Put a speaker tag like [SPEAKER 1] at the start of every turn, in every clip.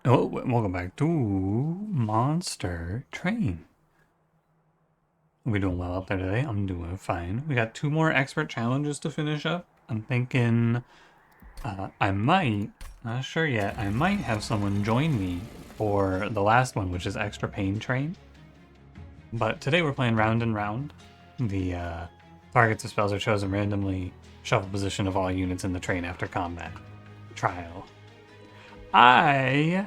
[SPEAKER 1] Oh, welcome back to Monster Train. We doing well out there today? I'm doing fine. We got 2 more expert challenges to finish up. I'm thinking I might, not sure yet, I might have someone join me for the last one, which is Extra Pain Train. But today we're playing Round and Round. The targets of spells are chosen randomly, shuffle position of all units in the train after combat. Trial. I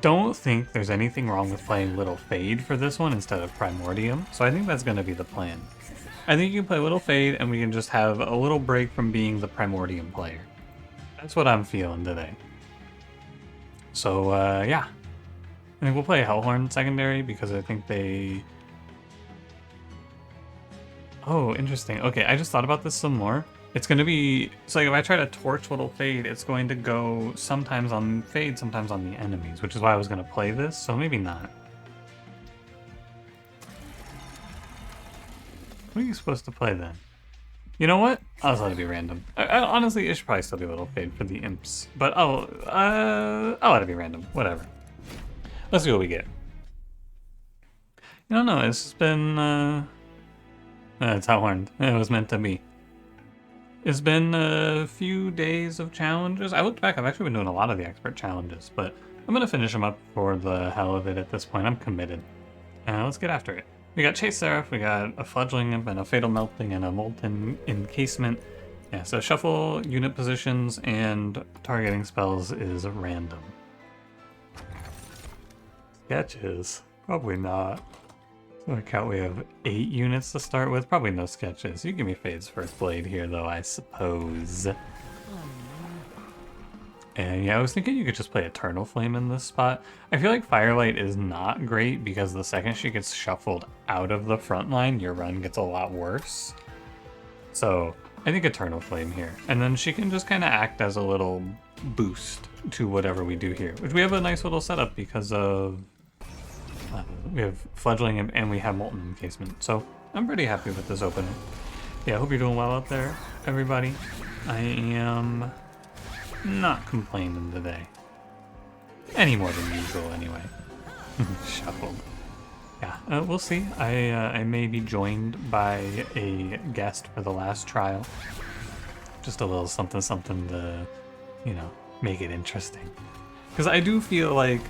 [SPEAKER 1] don't think there's anything wrong with playing Little Fade for this one instead of Primordium, so I think that's going to be the plan. I think you can play Little Fade and we can just have a little break from being the Primordium player. That's what I'm feeling today. So, yeah. I think we'll play Hellhorn secondary because I think they... Oh, interesting. Okay, I just thought about this some more. It's going to be... So like if I try to torch Little Fade, it's going to go sometimes on Fade, sometimes on the enemies, which is why I was going to play this, so maybe not. What are you supposed to play then? You know what? I'll just let it be random. Honestly, it should probably still be Little Fade for the imps, but I'll let it be random. Whatever. Let's see what we get. You don't know. It's been it's Hellhorn. It was meant to be. It's been a few days of challenges. I looked back. I've actually been doing a lot of the expert challenges, but I'm gonna finish them up for the hell of it at this point. I'm committed. Let's get after it. We got Chase Seraph, we got a Fledgling Imp, and a Fatal Melting, and a Molten Encasement. Yeah, so shuffle unit positions and targeting spells is random. Sketches? Probably not. So I count we have 8 units to start with. Probably no sketches. You give me Fade's First Blade here, though, I suppose. And yeah, I was thinking you could just play Eternal Flame in this spot. I feel like Firelight is not great because the second she gets shuffled out of the front line, your run gets a lot worse. So I think Eternal Flame here. And then she can just kind of act as a little boost to whatever we do here. Which we have a nice little setup because of... we have Fledgling and we have Molten Encasement. So I'm pretty happy with this opening. Yeah, I hope you're doing well out there, everybody. I am... not complaining today. Any more than usual, anyway. Shuffled. Yeah, we'll see. I may be joined by a guest for the last trial. Just a little something something to, you know, make it interesting. Because I do feel like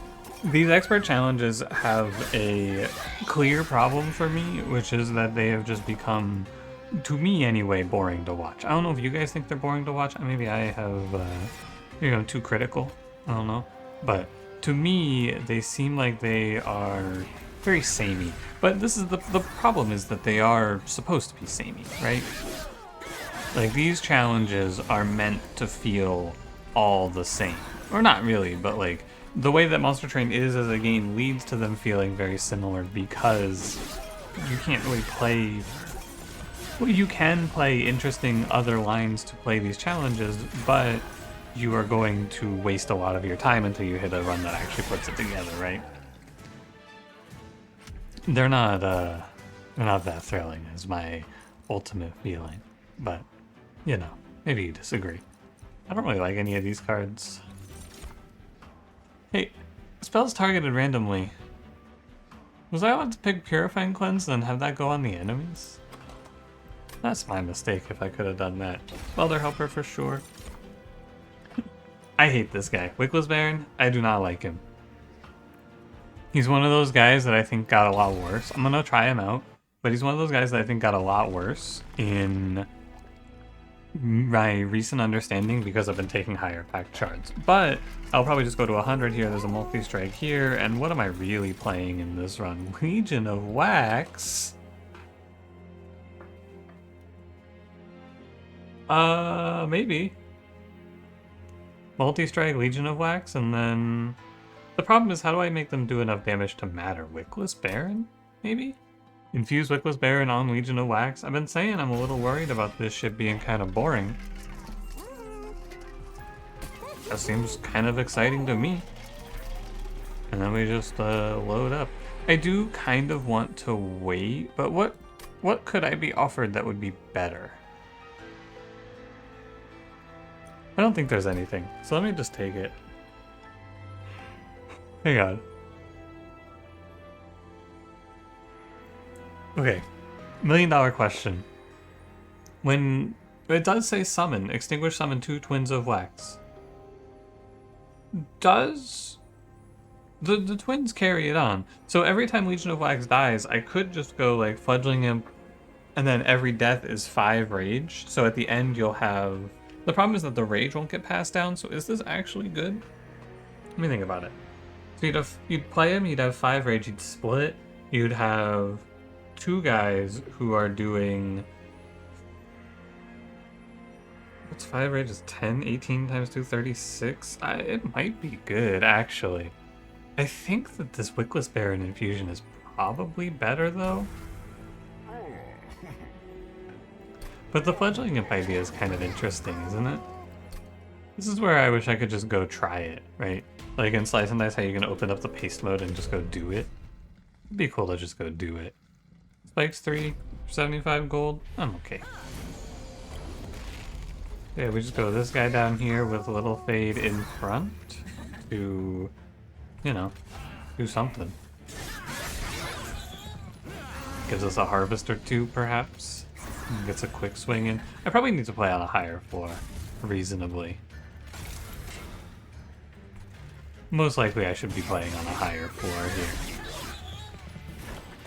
[SPEAKER 1] these expert challenges have a clear problem for me, which is that they have just become, to me anyway, boring to watch. I don't know if you guys think they're boring to watch. Maybe I have, you know, too critical. I don't know. But to me, they seem like they are very samey. But this is the problem is that they are supposed to be samey, right? Like, these challenges are meant to feel all the same. Or not really, but like, the way that Monster Train is as a game leads to them feeling very similar because you can't really play... Well, you can play interesting other lines to play these challenges, but you are going to waste a lot of your time until you hit a run that actually puts it together, right? They're not that thrilling is my ultimate feeling, but, you know, maybe you disagree. I don't really like any of these cards. Hey, spells targeted randomly. Was I allowed to pick Purifying Cleanse and have that go on the enemies? That's my mistake if I could have done that. Welder Helper for sure. I hate this guy. Wickless Baron, I do not like him. He's one of those guys that I think got a lot worse. I'm gonna try him out, but he's one of those guys that I think got a lot worse in my recent understanding because I've been taking higher pack charts. But I'll probably just go to 100 here. There's a multi-strike here, and what am I really playing in this run? Legion of Wax? Maybe. Multi-strike, Legion of Wax, and then... The problem is, how do I make them do enough damage to matter? Wickless Baron? Maybe? Infuse Wickless Baron on Legion of Wax? I've been saying I'm a little worried about this shit being kind of boring. That seems kind of exciting to me. And then we just load up. I do kind of want to wait, but what could I be offered that would be better? I don't think there's anything, so let me just take it. Hang on. Okay. $1 million question. When it does say summon, extinguish summon 2 twins of wax. Does the twins carry it on? So every time Legion of Wax dies, I could just go like Fledgling Imp, and then every death is 5 rage. So at the end you'll have... The problem is that the rage won't get passed down, so is this actually good? Let me think about it. So you'd play him, you'd have 5 rage, you'd split, you'd have 2 guys who are doing... What's 5 rage is 10? 18 times 2, 36? It might be good, actually. I think that this Wickless Baron infusion is probably better, though. But the Fledgling Imp idea is kind of interesting, isn't it? This is where I wish I could just go try it, right? Like in Slice and Dice, how you can open up the paste mode and just go do it. It'd be cool to just go do it. Spikes 3, 75 gold. I'm okay. Yeah, we just go this guy down here with a little fade in front to, you know, do something. Gives us a harvest or 2, perhaps. And gets a quick swing in. I probably need to play on a higher floor, reasonably. Most likely I should be playing on a higher floor here.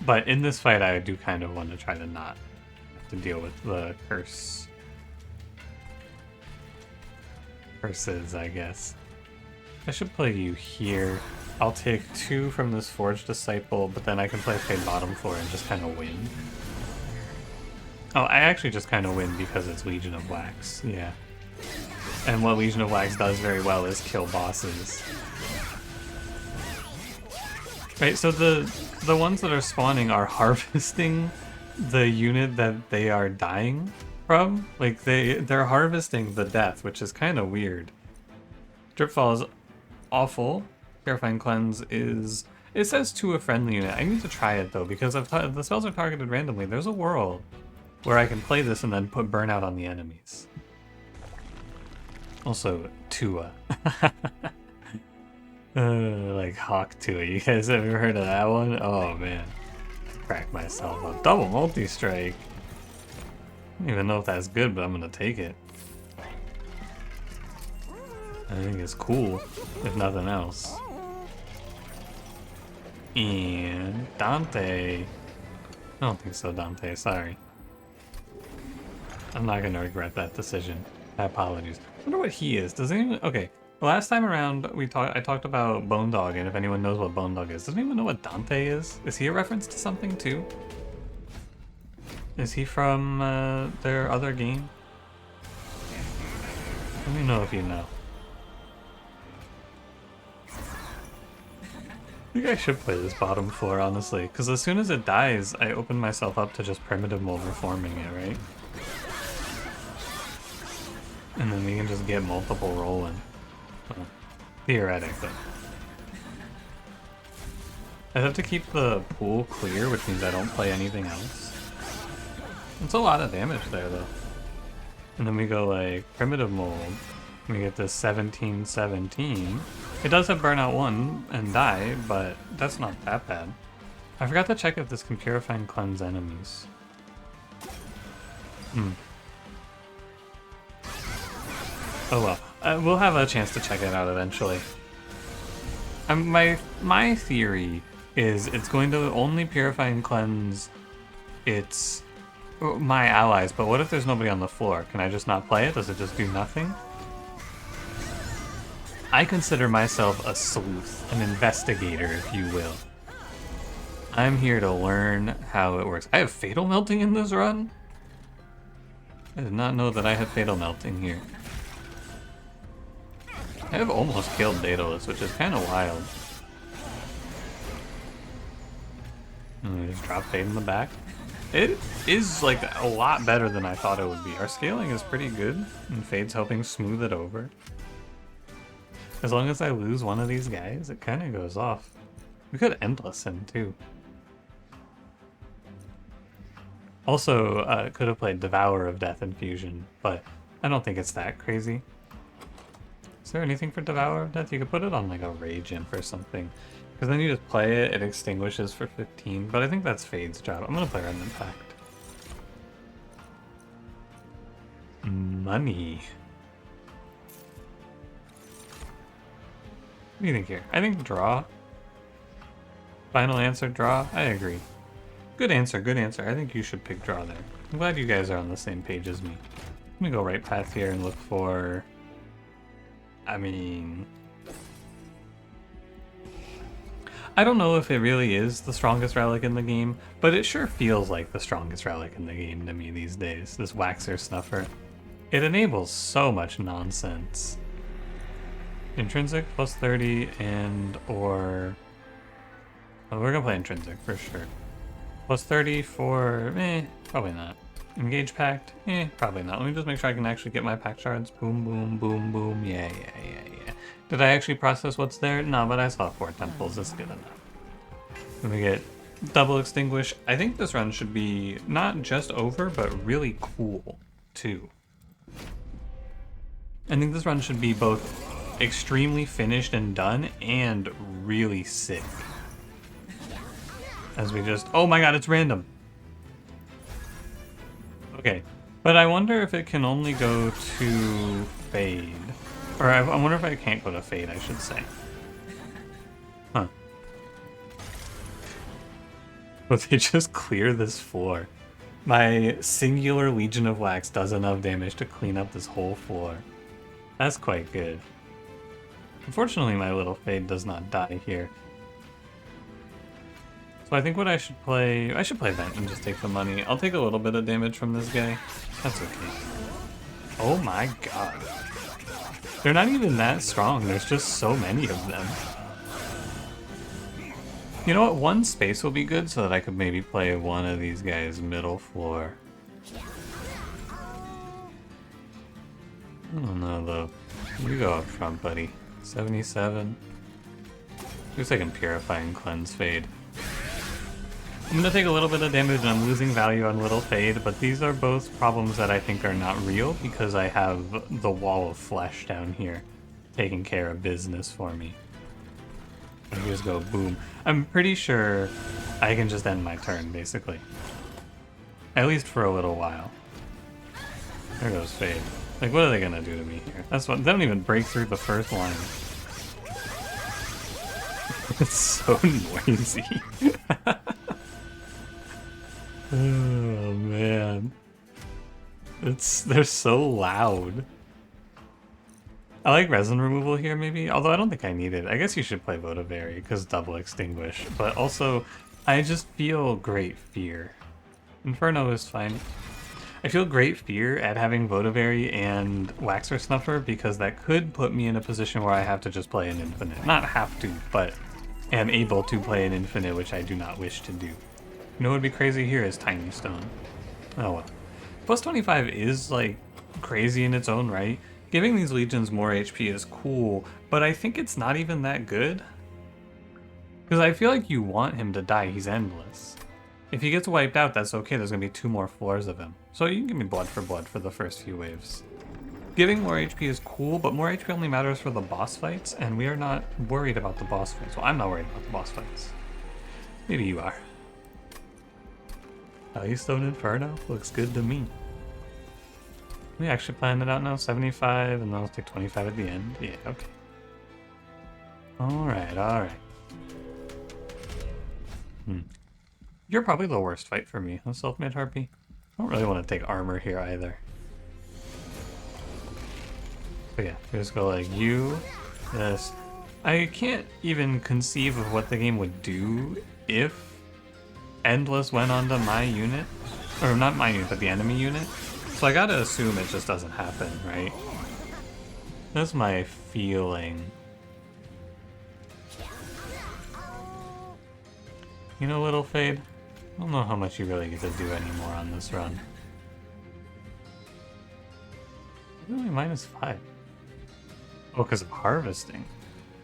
[SPEAKER 1] But in this fight I do kind of want to try to not have to deal with the curses, I guess. I should play you here. I'll take 2 from this Forged Disciple, but then I can play Fade bottom floor and just kind of win. Oh, I actually just kind of win because it's Legion of Wax, yeah. And what Legion of Wax does very well is kill bosses. Right, so the ones that are spawning are harvesting the unit that they are dying from. Like, they're harvesting the death, which is kind of weird. Dripfall is awful. Purifying Cleanse is... It says to a friendly unit. I need to try it, though, because if the spells are targeted randomly, there's a world where I can play this and then put Burnout on the enemies. Also, Tua. Like Hawk Tua. You guys ever heard of that one? Oh, man. Crack myself up. Double multi-strike. I don't even know if that's good, but I'm gonna take it. I think it's cool, if nothing else. And Dante. I don't think so, Dante. Sorry. I'm not gonna regret that decision. My apologies. I wonder what he is. Does anyone... Okay. Last time around, I talked about Bone Dog, and if anyone knows what Bone Dog is. Does anyone know what Dante is? Is he a reference to something, too? Is he from their other game? Let me know if you know. I think I should play this bottom floor, honestly, because as soon as it dies, I open myself up to just Primitive Mold reforming it, right? And then we can just get multiple rolling. Well, theoretically. I have to keep the pool clear, which means I don't play anything else. It's a lot of damage there, though. And then we go like Primitive Mold. We get this 17-17. It does have Burnout 1 and die, but that's not that bad. I forgot to check if this can Purify and Cleanse enemies. Oh well. We'll have a chance to check it out eventually. My theory is it's going to only Purify and Cleanse my allies, but what if there's nobody on the floor? Can I just not play it? Does it just do nothing? I consider myself a sleuth, an investigator, if you will. I'm here to learn how it works. I have Fatal Melting in this run? I did not know that I had Fatal Melting here. I have almost killed Daedalus, which is kind of wild. And we just drop Fade in the back. It is like a lot better than I thought it would be. Our scaling is pretty good, and Fade's helping smooth it over. As long as I lose one of these guys, it kind of goes off. We could Endless him too. Also, could have played Devour of Death Infusion, but I don't think it's that crazy. Is there anything for Devour of Death? You could put it on like a Rage Imp or something. Because then you just play it, it extinguishes for 15. But I think that's Fade's job. I'm going to play Remnant Pact. Money. What do you think here? I think draw. Final answer, draw. I agree. Good answer, good answer. I think you should pick draw there. I'm glad you guys are on the same page as me. Let me go right path here and look for... I mean... I don't know if it really is the strongest relic in the game, but it sure feels like the strongest relic in the game to me these days, this Waxer Snuffer. It enables so much nonsense. Intrinsic plus 30 and or... Well, we're gonna play Intrinsic for sure. Plus 30 for... probably not. Engage Pact? Probably not. Let me just make sure I can actually get my Pact shards. Boom, boom, boom, boom. Yeah. Did I actually process what's there? No, but I saw 4 temples. That's good enough. Let me get double extinguish. I think this run should be not just over, but really cool, too. I think this run should be both extremely finished and done, and really sick. As we just... Oh my god, it's random! Okay, but I wonder if it can only go to Fade. Or I wonder if I can't go to Fade, I should say. Huh. But they just clear this floor. My singular Legion of Wax does enough damage to clean up this whole floor. That's quite good. Unfortunately, my little Fade does not die here. So I think what I should play... I should play Vent and just take the money. I'll take a little bit of damage from this guy. That's okay. Oh my god. They're not even that strong. There's just so many of them. You know what? One space will be good so that I could maybe play one of these guys middle floor. I don't know though. You go up front, buddy. 77. Looks like I can Purify and Cleanse Fade. I'm gonna take a little bit of damage and I'm losing value on Little Fade, but these are both problems that I think are not real because I have the Wall of Flesh down here taking care of business for me. And just go boom. I'm pretty sure I can just end my turn, basically. At least for a little while. There goes Fade. Like, what are they gonna do to me here? That's what, they don't even break through the first line. It's so noisy. Oh man. They're so loud. I like resin removal here maybe, although I don't think I need it. I guess you should play Votivary because double extinguish, but also I just feel great fear. Inferno is fine. I feel great fear at having Votivary and Waxer Snuffer because that could put me in a position where I have to just play an infinite. Not have to, but am able to play an infinite, which I do not wish to do. You know what would be crazy here is Tiny Stone. Oh well. Plus 25 is like crazy in its own right. Giving these legions more HP is cool, but I think it's not even that good. Because I feel like you want him to die, he's endless. If he gets wiped out, that's okay, there's going to be 2 more floors of him. So you can give me blood for the first few waves. Giving more HP is cool, but more HP only matters for the boss fights, and we are not worried about the boss fights. Well, I'm not worried about the boss fights. Maybe you are. Stone Inferno looks good to me. We actually planned it out now, 75, and then I'll take 25 at the end. Yeah, okay. Alright. You're probably the worst fight for me, huh, Self-Made Harpy? I don't really want to take armor here either. But yeah, we just go like you, this. I can't even conceive of what the game would do if Endless went onto my unit. Or not my unit, but the enemy unit. So I gotta assume it just doesn't happen, right? That's my feeling. You know, Little Fade? I don't know how much you really get to do anymore on this run. Only -5. Oh, because of harvesting.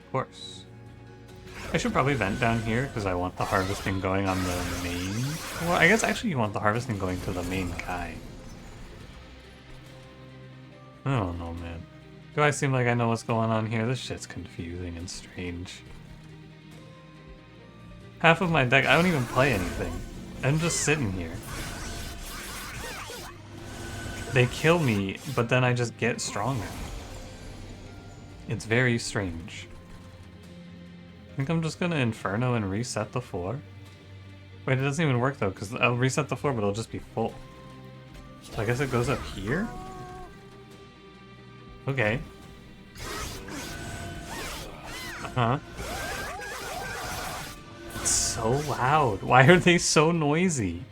[SPEAKER 1] Of course. I should probably vent down here because I want the harvesting going on the main. Well, I guess actually you want the harvesting going to the main guy. I don't know, man. Do I seem like I know what's going on here? This shit's confusing and strange. Half of my deck, I don't even play anything. I'm just sitting here. They kill me, but then I just get stronger. It's very strange. I think I'm just gonna Inferno and reset the floor. Wait, it doesn't even work though, because I'll reset the floor, but it'll just be full. So I guess it goes up here? Okay. Uh-huh. It's so loud. Why are they so noisy?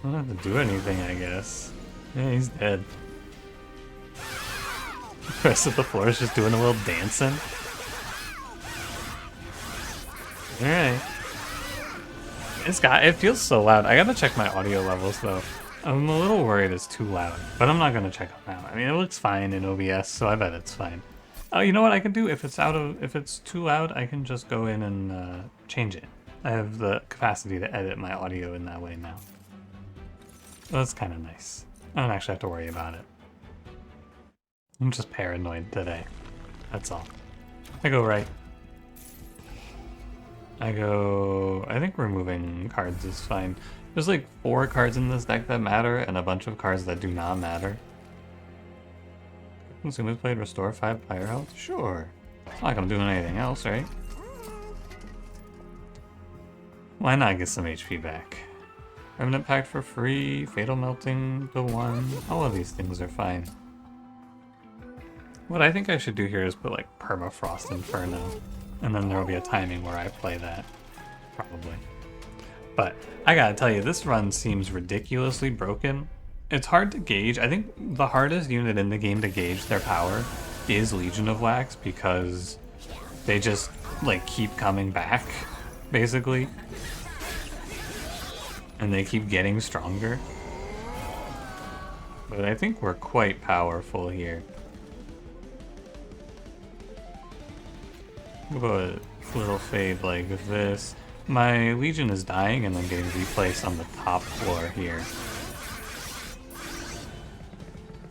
[SPEAKER 1] I don't have to do anything, I guess. Yeah, he's dead. The rest of the floor is just doing a little dancing. Alright. It feels so loud. I gotta check my audio levels though. I'm a little worried it's too loud, but I'm not gonna check it now. I mean, it looks fine in OBS, so I bet it's fine. Oh, you know what I can do? If it's too loud, I can just go in and change it. I have the capacity to edit my audio in that way now. That's kind of nice. I don't actually have to worry about it. I'm just paranoid today. That's all. I go right. I think removing cards is fine. There's like 4 cards in this deck that matter and a bunch of cards that do not matter. Consumers played restore 5 player health? Sure. It's not like I'm doing anything else, right? Why not get some HP back? Remnant Pact for free, Fatal Melting to 1. All of these things are fine. What I think I should do here is put like Permafrost Inferno. And then there will be a timing where I play that. Probably. But I gotta tell you, this run seems ridiculously broken. It's hard to gauge. I think the hardest unit in the game to gauge their power is Legion of Wax because they just like keep coming back, basically. And they keep getting stronger. But I think we're quite powerful here. About a little fade like this. My Legion is dying and then getting replaced on the top floor here.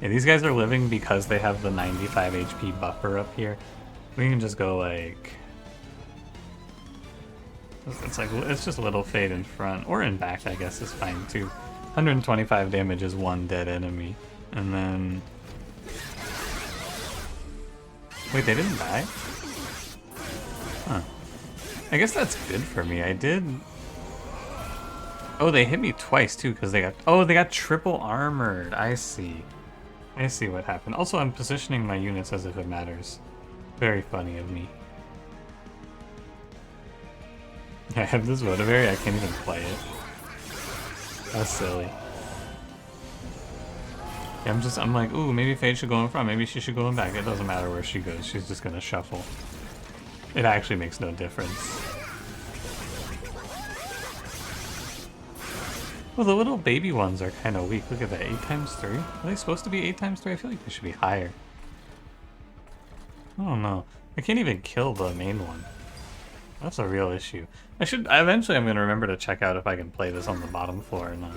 [SPEAKER 1] Yeah, these guys are living because they have the 95 HP buffer up here. We can just go like... It's just a little fade in front, or in back I guess is fine too. 125 damage is 1 dead enemy. And then... Wait, they didn't die? Huh. I guess that's good for me. I did... Oh, they hit me twice too because they got... Oh, they got triple armored. I see. I see what happened. Also, I'm positioning my units as if it matters. Very funny of me. I have this Votivary, I can't even play it. That's silly. Yeah, I'm like, ooh, maybe Fade should go in front, maybe she should go in back. It doesn't matter where she goes, she's just gonna shuffle. It actually makes no difference. Well, the little baby ones are kind of weak. Look at that, 8 times 3? Are they supposed to be 8 times 3? I feel like they should be higher. I don't know. I can't even kill the main one. That's a real issue. Eventually I'm going to remember to check out if I can play this on the bottom floor or not.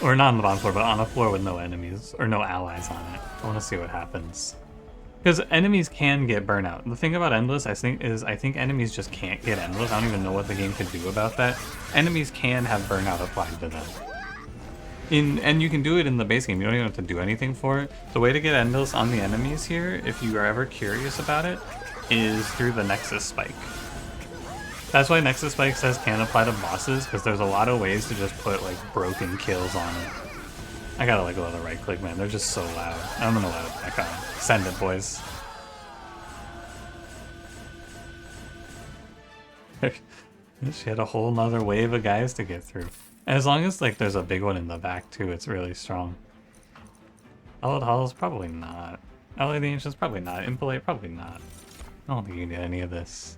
[SPEAKER 1] Or not on the bottom floor, but on a floor with no enemies, or no allies on it. I want to see what happens. Because enemies can get burnout. The thing about Endless, I think enemies just can't get Endless. I don't even know what the game could do about that. Enemies can have burnout applied to them. And you can do it in the base game. You don't even have to do anything for it. The way to get Endless on the enemies here, if you are ever curious about it, is through the Nexus Spike. That's why Nexus Spike says can apply to bosses, because there's a lot of ways to just put like broken kills on it. I gotta like let it right click, man. They're just so loud. I'm gonna let it back on. Send it, boys. She had a whole nother wave of guys to get through. And as long as like there's a big one in the back too, it's really strong. Hallowed Halls, probably not. Ally of the Ancients, probably not. Impelate, probably not. I don't think you can get any of this.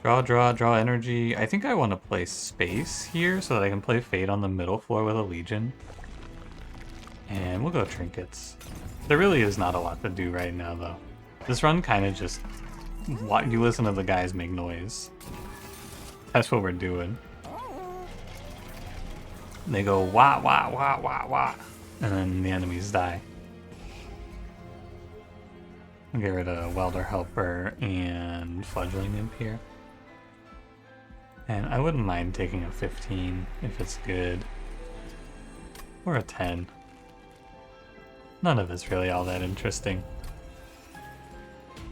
[SPEAKER 1] Draw energy. I think I want to play Space here so that I can play Fade on the middle floor with a Legion. And we'll go Trinkets. There really is not a lot to do right now though. This run kind of just... You listen to the guys make noise. That's what we're doing. They go wah, wah, wah, wah, wah. And then the enemies die. I'll get rid of Welder Helper and Fledgling Imp here. And I wouldn't mind taking a 15 if it's good. Or a 10. None of it's really all that interesting.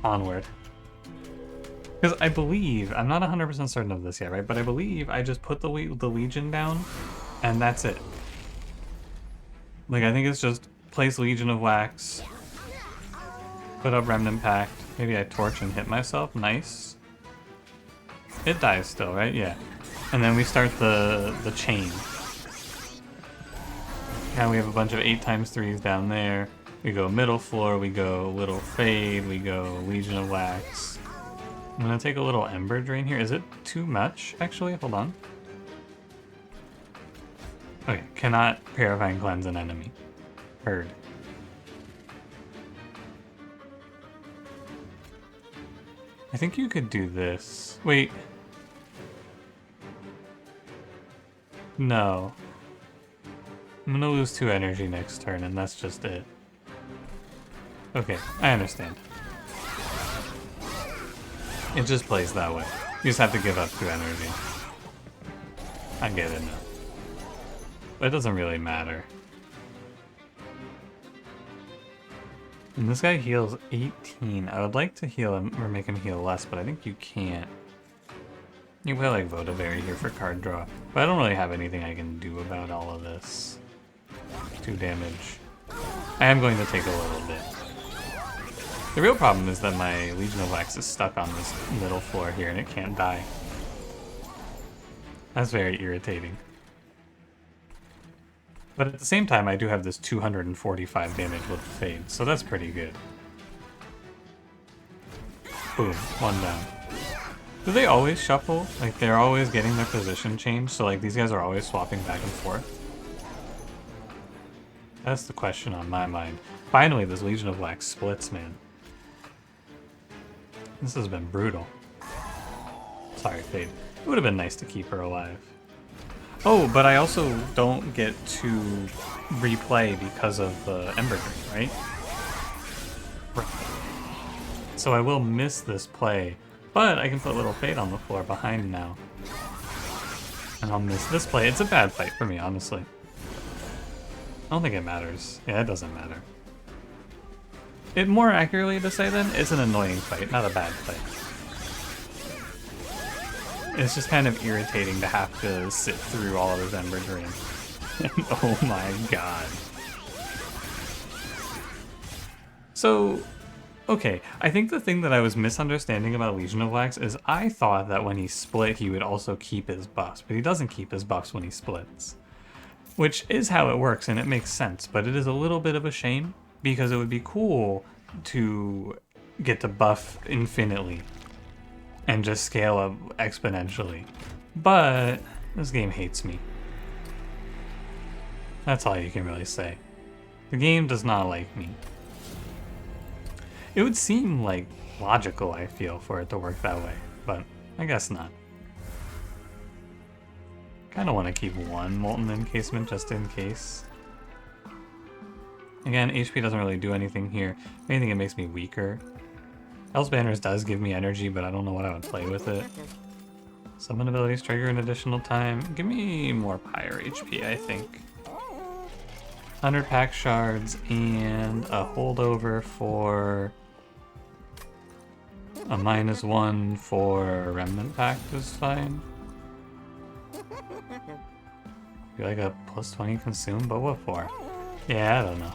[SPEAKER 1] Onward. Because I believe, I'm not 100% certain of this yet, right? But I believe I just put the Legion down, and that's it. Like, I think it's just place Legion of Wax, put up Remnant Pact, maybe I torch and hit myself, nice. It dies still, right? Yeah. And then we start the chain. Now we have a bunch of 8x3s down there. We go middle floor, we go little fade, we go Legion of Wax. I'm gonna take a little Ember Drain here. Is it too much, actually? Hold on. Okay, cannot Purifying Cleanse an enemy. Heard. I think you could do this. Wait. No. I'm gonna lose 2 energy next turn, and that's just it. Okay, I understand. It just plays that way. You just have to give up 2 energy. I get it now. But it doesn't really matter. And this guy heals 18. I would like to heal him, or make him heal less, but I think you can't. You play like Vodaberry here for card draw. But I don't really have anything I can do about all of this. 2 damage. I am going to take a little bit. The real problem is that my Legion of Wax is stuck on this middle floor here and it can't die. That's very irritating. But at the same time, I do have this 245 damage with the Fade, so that's pretty good. Boom, 1 down. Do they always shuffle? Like, they're always getting their position changed, so like these guys are always swapping back and forth? That's the question on my mind. Finally, this Legion of Wax splits, man. This has been brutal. Sorry, Fade. It would have been nice to keep her alive. Oh, but I also don't get to replay because of the Ember Drain, right? So I will miss this play, but I can put Little Fade on the floor behind now. And I'll miss this play. It's a bad fight for me, honestly. I don't think it matters. Yeah, it doesn't matter. It more accurately to say then, it's an annoying fight, not a bad fight. It's just kind of irritating to have to sit through all of his Ember Drain. And oh my god. So, okay, I think the thing that I was misunderstanding about Legion of Wax is I thought that when he split he would also keep his buffs, but he doesn't keep his buffs when he splits. Which is how it works, and it makes sense, but it is a little bit of a shame, because it would be cool to get to buff infinitely and just scale up exponentially. But this game hates me. That's all you can really say. The game does not like me. It would seem like logical, I feel, for it to work that way, but I guess not. Kind of want to keep 1 Molten Encasement just in case. Again, HP doesn't really do anything here. If anything, it makes me weaker. Hell's Banners does give me energy, but I don't know what I would play with it. Summon abilities trigger an additional time. Give me more Pyre HP, I think. 100 Pack Shards and a holdover for a -1 for Remnant Pact is fine. Be like a +20 consume, but what for? Yeah, I don't know.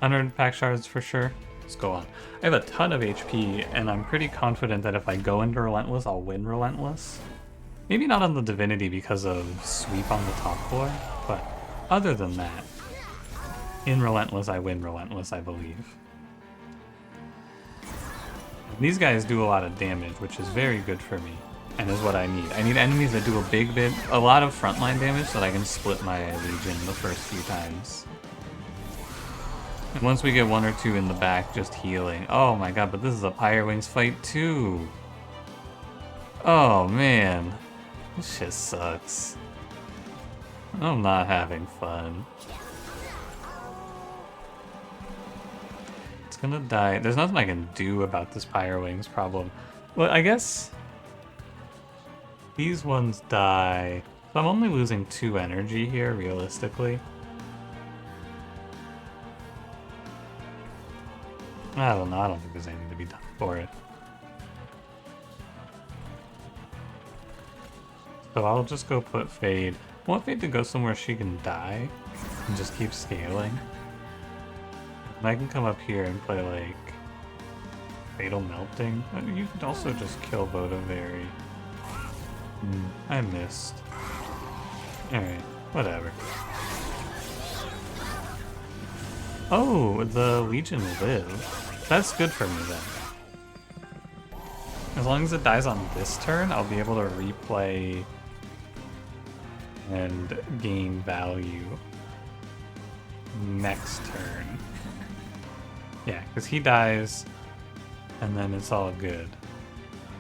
[SPEAKER 1] 100 Pack Shards for sure. Let's go on. I have a ton of HP, and I'm pretty confident that if I go into Relentless, I'll win Relentless. Maybe not on the Divinity because of Sweep on the top floor, but other than that, in Relentless, I win Relentless, I believe. These guys do a lot of damage, which is very good for me, and is what I need. I need enemies that do a lot of frontline damage so that I can split my Legion the first few times. And once we get 1 or 2 in the back, just healing. Oh my god, but this is a Pyre Wings fight too! Oh man. This shit sucks. I'm not having fun. It's gonna die. There's nothing I can do about this Pyre Wings problem. Well, I guess these ones die. So I'm only losing 2 energy here, realistically. I don't know. I don't think there's anything to be done for it. So I'll just go put Fade. I want Fade to go somewhere she can die and just keep scaling. And I can come up here and play like Fatal Melting. You could also just kill Vodavary. I missed. Alright, whatever. Oh, the Legion live. That's good for me then. As long as it dies on this turn, I'll be able to replay and gain value next turn. Yeah, because he dies, and then it's all good.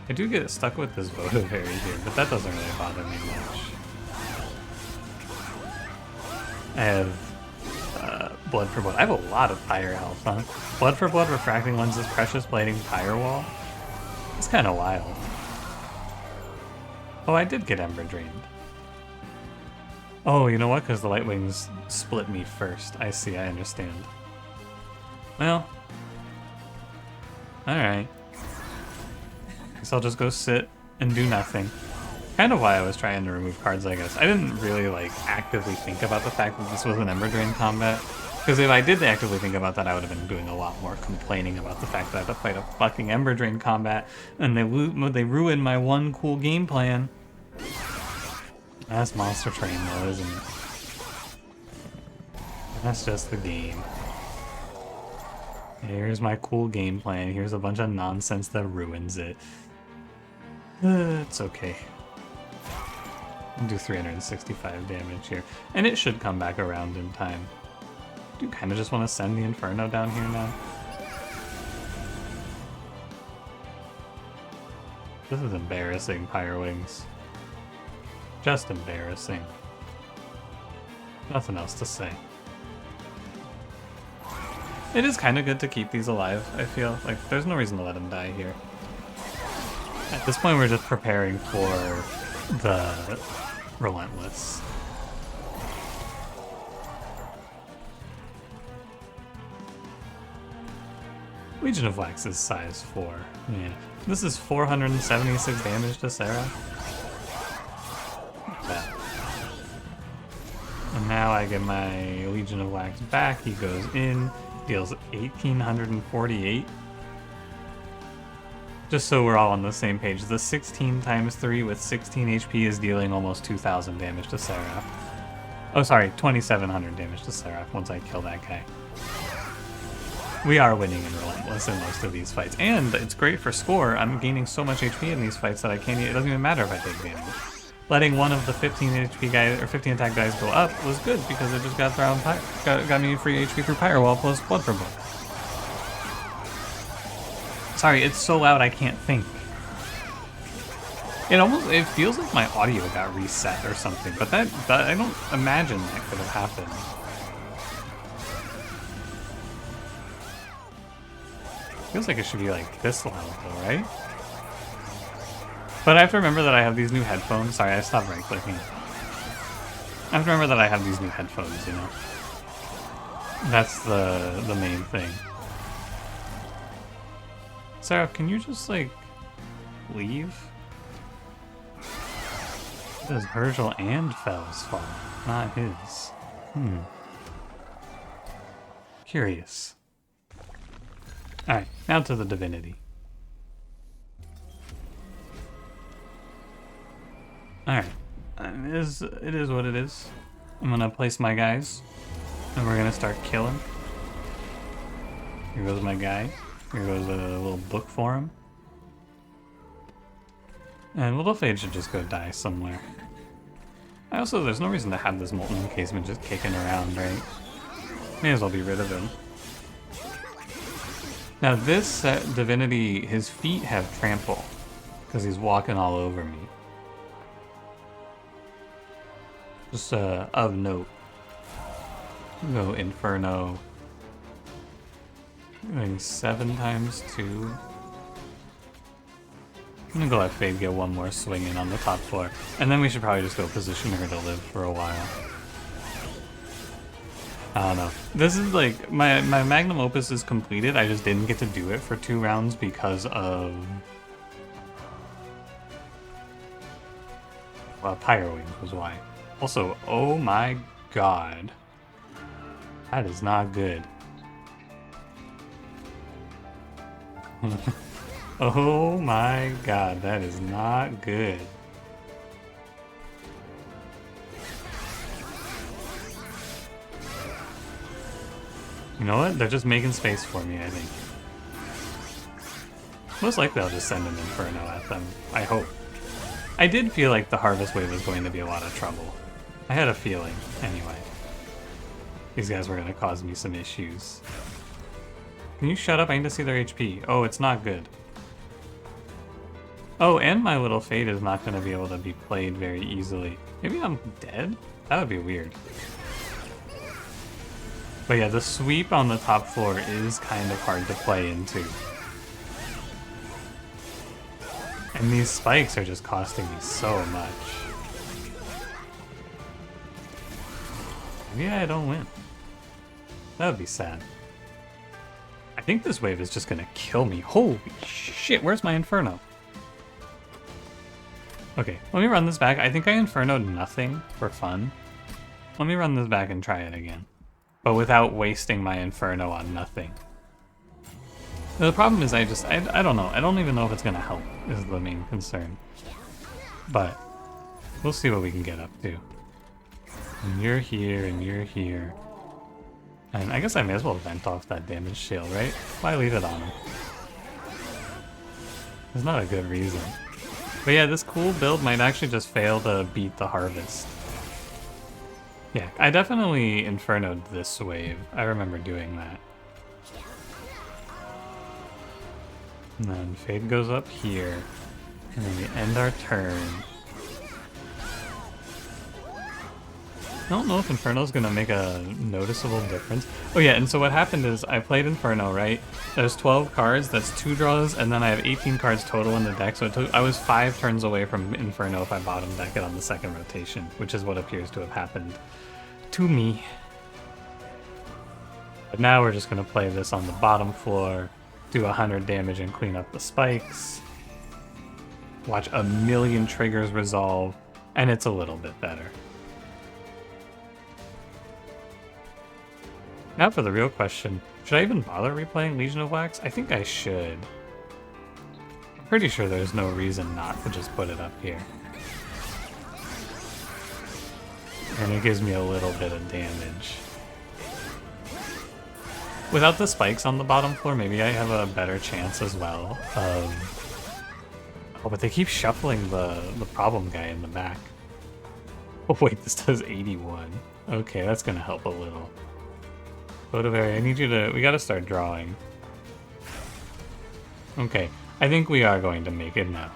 [SPEAKER 1] I do get stuck with this Vodavary here, but that doesn't really bother me much. I have Blood for Blood. I have a lot of Pyre health, huh? Blood for Blood, Refracting Lenses, Precious Plating, Pyre Wall. It's kind of wild. Oh, I did get Ember Drained. Oh, you know what? Because the Light Wings split me first. I see, I understand. Well, alright. Guess I'll just go sit and do nothing. Kind of why I was trying to remove cards, I guess. I didn't really, like, actively think about the fact that this was an Ember Drain combat. Because if I did actively think about that, I would have been doing a lot more complaining about the fact that I have to fight a fucking Ember Drain combat, and they ruined my one cool game plan. That's Monster Train, though, isn't it? That's just the game. Here's my cool game plan. Here's a bunch of nonsense that ruins it. It's okay. I'll do 365 damage here. And it should come back around in time. Do you kind of just want to send the Inferno down here now? This is embarrassing, Pyre Wings. Just embarrassing. Nothing else to say. It is kind of good to keep these alive, I feel. Like, there's no reason to let them die here. At this point, we're just preparing for the Relentless. Legion of Wax is size 4. Yeah. This is 476 damage to Sarah. And now I get my Legion of Wax back. He goes in, deals 1,848. Just so we're all on the same page, the 16 times 3 with 16 HP is dealing almost 2,000 damage to Sarah. Oh, sorry, 2,700 damage to Sarah once I kill that guy. We are winning in Relentless in most of these fights, and it's great for score. I'm gaining so much HP in these fights that it doesn't even matter if I take damage. Letting one of the 15 HP guys or 15 attack guys go up was good because it just got me free HP through Pyre Wall plus Blood for Blood. Sorry, it's so loud I can't think. It feels like my audio got reset or something, but that I don't imagine that could have happened. Feels like it should be like this loud though, right? But I have to remember that I have these new headphones. Sorry, I stopped right clicking. I have to remember that I have these new headphones, you know? That's the main thing. Sarah, can you just, like, leave? Does Virgil and Fell's fault, not his. Curious. Alright, now to the Divinity. Alright, it is what it is. I'm gonna place my guys, and we're gonna start killing. Here goes my guy. Here goes a little book for him. And Little Fade should just go die somewhere. There's no reason to have this Molten Encasement just kicking around, right? May as well be rid of him. Now this Divinity, his feet have trample, because he's walking all over me. Just of note. Go Inferno. Going 7 times 2. I'm gonna go let Fade get one more swing in on the top floor. And then we should probably just go position her to live for a while. I don't know. This is like, my magnum opus is completed. I just didn't get to do it for 2 rounds because of... well, Pyro Wings was why. Also, oh my god. That is not good. Oh my god, that is not good. You know what? They're just making space for me, I think. Most likely I'll just send an Inferno at them. I hope. I did feel like the Harvest Wave was going to be a lot of trouble. I had a feeling, anyway. These guys were going to cause me some issues. Can you shut up? I need to see their HP. Oh, it's not good. Oh, and my little Fade is not going to be able to be played very easily. Maybe I'm dead? That would be weird. But yeah, the sweep on the top floor is kind of hard to play into. And these spikes are just costing me so much. Maybe I don't win. That would be sad. I think this wave is just gonna kill me. Holy shit, where's my Inferno? Okay, let me run this back. I think I Inferno'd nothing for fun. Let me run this back and try it again. But without wasting my Inferno on nothing. The problem is I don't know. I don't even know if it's gonna help is the main concern. But we'll see what we can get up to. And you're here, and you're here. And I guess I may as well vent off that damage shield, right? Why leave it on him? There's not a good reason. But yeah, this cool build might actually just fail to beat the Harvest. Yeah, I definitely Inferno'd this wave. I remember doing that. And then Fade goes up here. And then we end our turn. I don't know if Inferno's gonna make a noticeable difference. Oh yeah, and so what happened is I played Inferno, right? There's 12 cards, that's 2 draws, and then I have 18 cards total in the deck, so I was 5 turns away from Inferno if I bottom deck it on the second rotation, which is what appears to have happened to me. But now we're just gonna play this on the bottom floor, do 100 damage and clean up the spikes. Watch a million triggers resolve, and it's a little bit better. Now for the real question, should I even bother replaying Legion of Wax? I think I should. I'm pretty sure there's no reason not to just put it up here. And it gives me a little bit of damage. Without the spikes on the bottom floor, maybe I have a better chance as well of... Oh, but they keep shuffling the problem guy in the back. Oh wait, this does 81. Okay, that's gonna help a little. Bodaberry, I need you to... We gotta start drawing. Okay, I think we are going to make it now.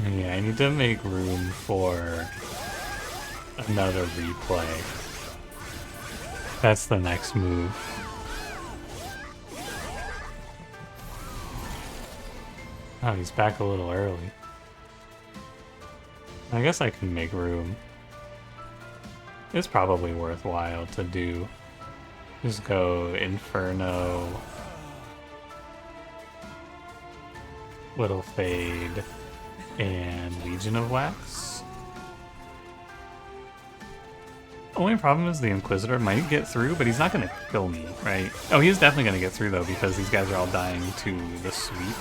[SPEAKER 1] Yeah, I need to make room for another replay. That's the next move. Oh, he's back a little early. I guess I can make room. It's probably worthwhile to do. Just go Inferno, Little Fade, and Legion of Wax. Only problem is the Inquisitor might get through, but he's not going to kill me, right? Oh, he's definitely going to get through, though, because these guys are all dying to the sweep.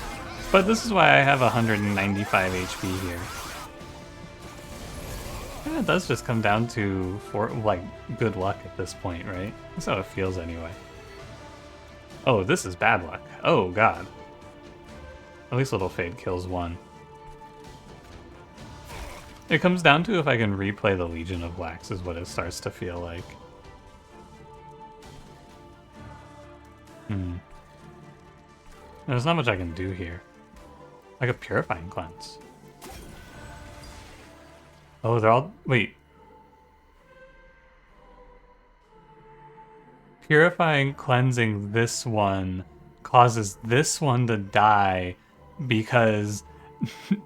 [SPEAKER 1] But this is why I have 195 HP here. And it does just come down to, good luck at this point, right? That's how it feels anyway. Oh, this is bad luck. Oh, God. At least Little Fade kills one. It comes down to if I can replay the Legion of Wax is what it starts to feel like. There's not much I can do here. Like a Purifying Cleanse. Oh, they're all... Wait. Purifying cleansing this one causes this one to die because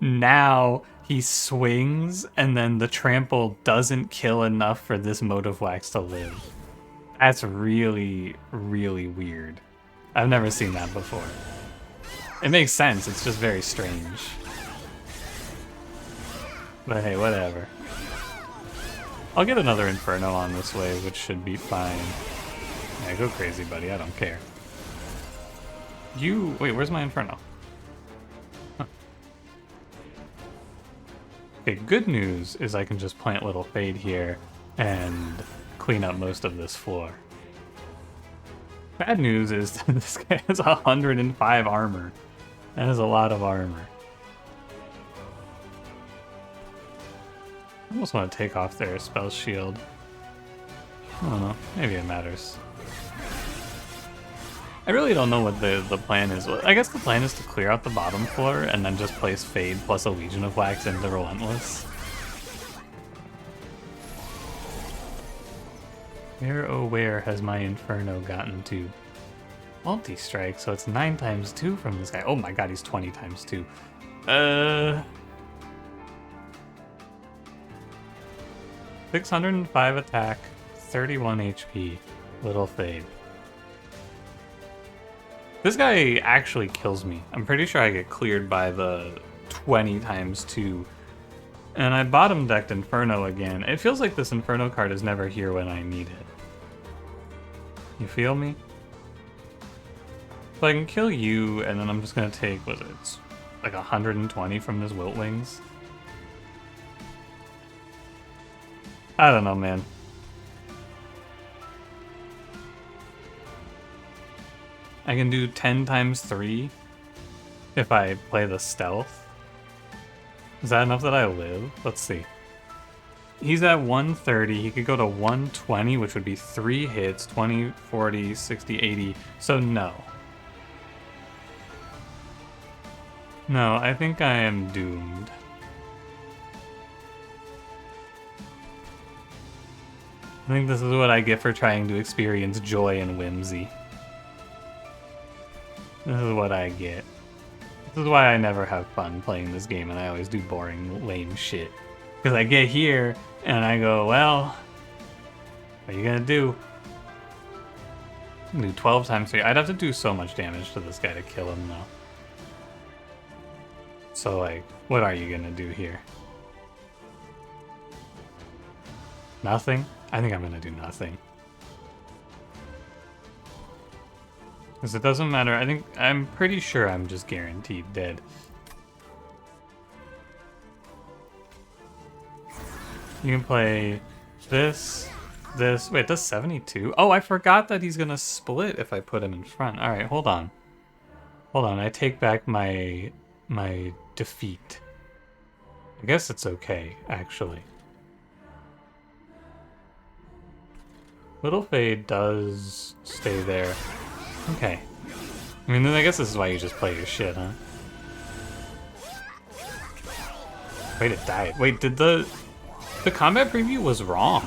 [SPEAKER 1] now he swings and then the trample doesn't kill enough for this motive wax to live. That's really, really weird. I've never seen that before. It makes sense, it's just very strange. But hey, whatever. I'll get another Inferno on this wave, which should be fine. Yeah, go crazy, buddy. I don't care. You... Wait, where's my Inferno? Huh. Okay, good news is I can just plant Little Fade here and clean up most of this floor. Bad news is that this guy has 105 armor. That is a lot of armor. I almost want to take off their spell shield. I don't know. Maybe it matters. I really don't know what the plan is. I guess the plan is to clear out the bottom floor and then just place Fade plus a Legion of Wax into Relentless. Where, oh where has my Inferno gotten to? Multi-strike, so it's 9 times 2 from this guy. Oh my god, he's 20 times 2. 605 attack, 31 HP, Little Fade. This guy actually kills me. I'm pretty sure I get cleared by the 20 times 2. And I bottom decked Inferno again. It feels like this Inferno card is never here when I need it. You feel me? So I can kill you, and then I'm just gonna take, what is it? It's like 120 from this Wilt Wings. I don't know, man. I can do 10 times 3 if I play the stealth. Is that enough that I live? Let's see. He's at 130. He could go to 120, which would be 3 hits. 20, 40, 60, 80. So no. No, I think I am doomed. I think this is what I get for trying to experience joy and whimsy. This is what I get. This is why I never have fun playing this game and I always do boring, lame shit. Because I get here and I go, well, what are you gonna do? I'm gonna do 12 times 3. I'd have to do so much damage to this guy to kill him though. So like, what are you gonna do here? Nothing? I think I'm gonna do nothing. Because it doesn't matter. I'm pretty sure I'm just guaranteed dead. You can play this. Wait, it does 72? Oh, I forgot that he's gonna split if I put him in front. Alright, hold on. Hold on, I take back my defeat. I guess it's okay, actually. Little Fade does stay there. Okay. I mean, then I guess this is why you just play your shit, huh? Wait, it died. Wait, did the combat preview was wrong?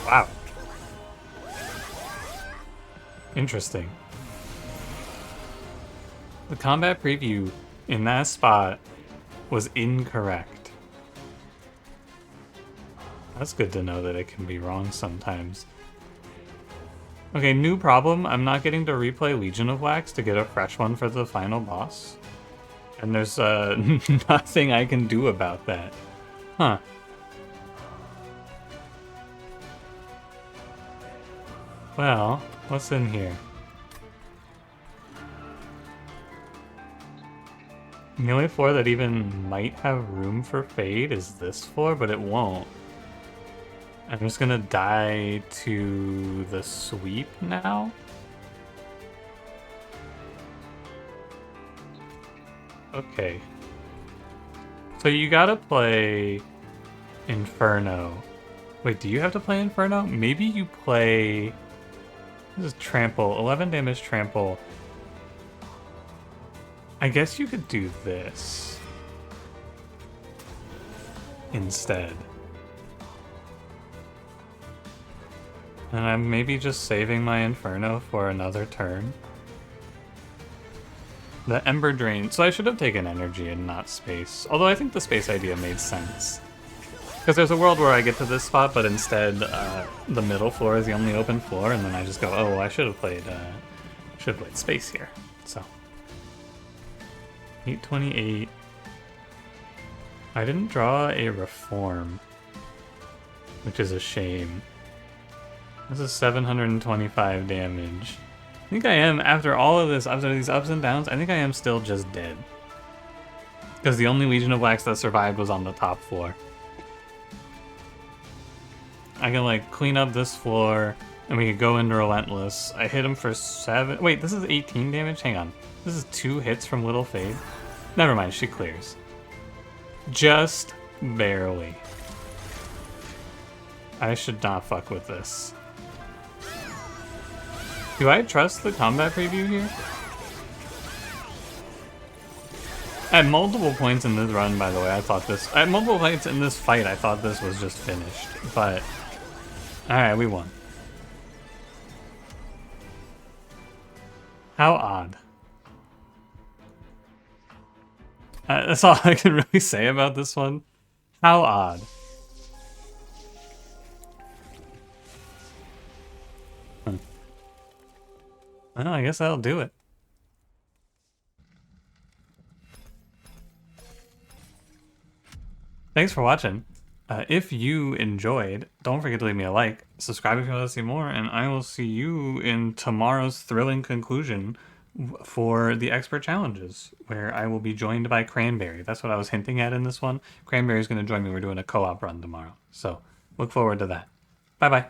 [SPEAKER 1] Wow. Interesting. The combat preview in that spot was incorrect. That's good to know that it can be wrong sometimes. Okay, new problem. I'm not getting to replay Legion of Wax to get a fresh one for the final boss. And there's nothing I can do about that. Huh. Well, what's in here? The only floor that even might have room for Fade is this floor, but it won't. I'm just gonna die to the sweep now. Okay. So you gotta play Inferno. Wait, do you have to play Inferno? Maybe you play... This is Trample. 11 damage Trample. I guess you could do this. instead. And I'm maybe just saving my Inferno for another turn. The Ember Drain. So I should have taken energy and not space. Although I think the space idea made sense. Because there's a world where I get to this spot, but instead the middle floor is the only open floor, and then I just go, oh, well, I should have played space here. So 828. I didn't draw a reform, which is a shame. This is 725 damage. I think I am, after all of this, after these ups and downs, I think I am still just dead. Because the only Legion of Wax that survived was on the top floor. I can, like, clean up this floor, and we could go into Relentless. I hit him for 7... Wait, this is 18 damage? Hang on. This is 2 hits from Little Fade? Never mind, she clears. Just barely. I should not fuck with this. Do I trust the combat preview here? At multiple points in this run, by the way, I thought this... At multiple points in this fight, I thought this was just finished. But... Alright, we won. How odd. That's all I can really say about this one. How odd. Well, I guess that'll do it. Thanks for watching. If you enjoyed, don't forget to leave me a like, subscribe if you want to see more, and I will see you in tomorrow's thrilling conclusion for the expert challenges, where I will be joined by Cranberry. That's what I was hinting at in this one. Cranberry's going to join me. We're doing a co-op run tomorrow. So look forward to that. Bye-bye.